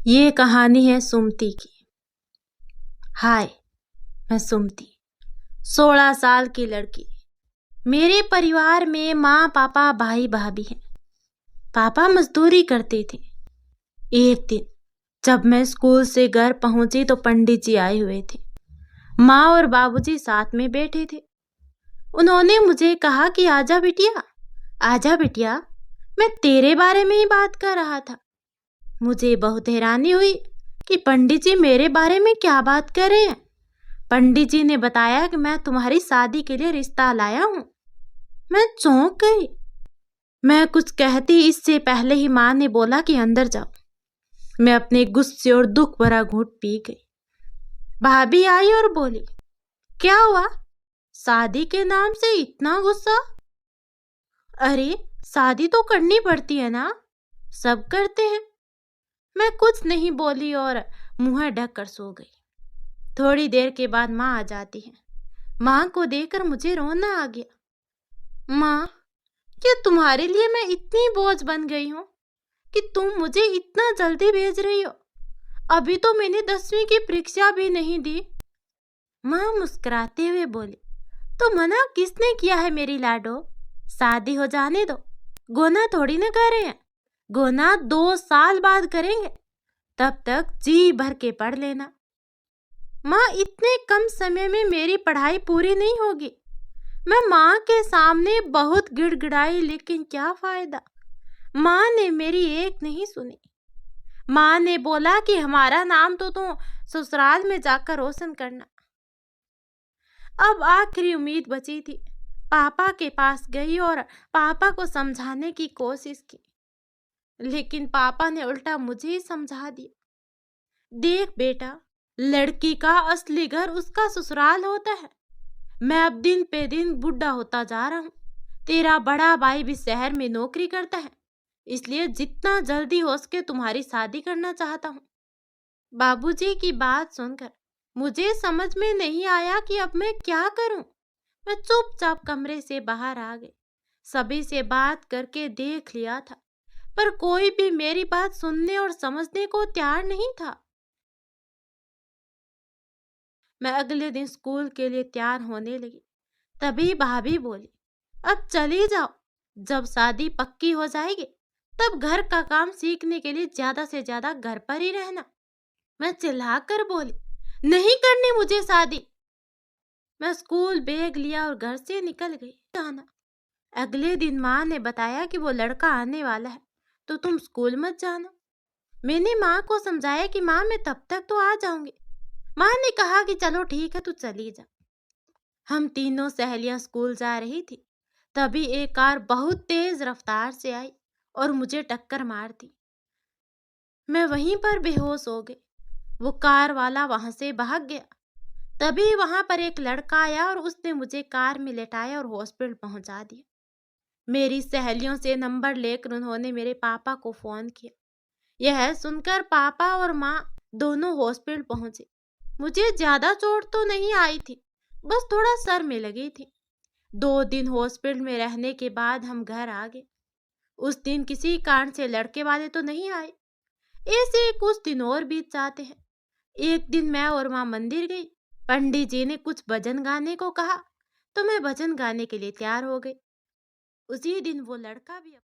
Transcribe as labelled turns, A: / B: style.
A: ये कहानी है सुमति की। हाय, मैं सुमति, 16 साल की लड़की। मेरे परिवार में माँ, पापा, भाई, भाभी हैं। पापा मजदूरी करते थे। एक दिन जब मैं स्कूल से घर पहुंची तो पंडित जी आए हुए थे। माँ और बाबूजी साथ में बैठे थे। उन्होंने मुझे कहा कि आजा बिटिया, आजा बिटिया, मैं तेरे बारे में ही बात कर रहा था। मुझे बहुत हैरानी हुई कि पंडित जी मेरे बारे में क्या बात कर रहे हैं। पंडित जी ने बताया कि मैं तुम्हारी शादी के लिए रिश्ता लाया हूँ। मैं चौंक गई। मैं कुछ कहती इससे पहले ही माँ ने बोला कि अंदर जाओ। मैं अपने गुस्से और दुख भरा घूंट पी गई। भाभी आई और बोली, क्या हुआ? शादी के नाम से इतना गुस्सा? अरे, शादी तो करनी पड़ती है ना, सब करते हैं। मैं कुछ नहीं बोली और मुंह ढक कर सो गई। थोड़ी देर के बाद माँ आ जाती है। माँ को देखकर मुझे रोना आ गया। माँ, क्या तुम्हारे लिए मैं इतनी बोझ बन गई हूँ कि तुम मुझे इतना जल्दी भेज रही हो? अभी तो मैंने 10वीं की परीक्षा भी नहीं दी। माँ मुस्कुराते हुए बोली, तो मना किसने किया है मेरी लाडो? शादी हो जाने दो। गोना थोड़ी ना कर रहे हैं, गोना 2 साल बाद करेंगे। तब तक जी भर के पढ़ लेना। माँ, इतने कम समय में मेरी पढ़ाई पूरी नहीं होगी। मैं माँ के सामने बहुत गिड़गिड़ाई, लेकिन क्या फायदा? माँ ने मेरी एक नहीं सुनी। माँ ने बोला कि हमारा नाम तो तुम ससुराल में जाकर रोशन करना। अब आखिरी उम्मीद बची थी। पापा के पास गई और पापा को समझाने की कोशिश की, लेकिन पापा ने उल्टा मुझे ही समझा दिया। देख बेटा, लड़की का असली घर उसका ससुराल होता है। मैं अब दिन पे दिन बूढ़ा होता जा रहा हूँ। तेरा बड़ा भाई भी शहर में नौकरी करता है, इसलिए जितना जल्दी हो सके तुम्हारी शादी करना चाहता हूँ। बाबूजी की बात सुनकर मुझे समझ में नहीं आया कि अब मैं क्या करूं। मैं चुपचाप कमरे से बाहर आ गई। सभी से बात करके देख लिया था, पर कोई भी मेरी बात सुनने और समझने को तैयार नहीं था। मैं अगले दिन स्कूल के लिए तैयार होने लगी। तभी भाभी बोली, अब चली जाओ। जब शादी पक्की हो जाएगी तब घर का काम सीखने के लिए ज्यादा से ज्यादा घर पर ही रहना। मैं चिल्लाकर बोली, नहीं करनी मुझे शादी। मैं स्कूल बैग लिया और घर से निकल गई। जाना। अगले दिन माँ ने बताया कि वो लड़का आने वाला है, तो तुम स्कूल मत जाना। मैंने माँ को समझाया कि माँ, मैं तब तक तो आ जाऊंगी। माँ ने कहा कि चलो ठीक है, तू चली जा। हम तीनों सहेलियां स्कूल जा रही थी। तभी एक कार बहुत तेज रफ्तार से आई और मुझे टक्कर मार दी। मैं वहीं पर बेहोश हो गई। वो कार वाला वहां से भाग गया। तभी वहां पर एक लड़का आया और उसने मुझे कार में लेटाया और हॉस्पिटल पहुंचा दिया। मेरी सहेलियों से नंबर लेकर उन्होंने मेरे पापा को फोन किया। यह सुनकर पापा और माँ दोनों हॉस्पिटल पहुंचे। मुझे ज्यादा चोट तो नहीं आई थी, बस थोड़ा सर में लगी थी। 2 दिन हॉस्पिटल में रहने के बाद हम घर आ गए। उस दिन किसी कारण से लड़के वाले तो नहीं आए। ऐसे कुछ दिन और बीत जाते हैं। एक दिन मैं और माँ मंदिर गई। पंडित जी ने कुछ भजन गाने को कहा, तो मैं भजन गाने के लिए तैयार हो गई। उसी दिन वो लड़का भी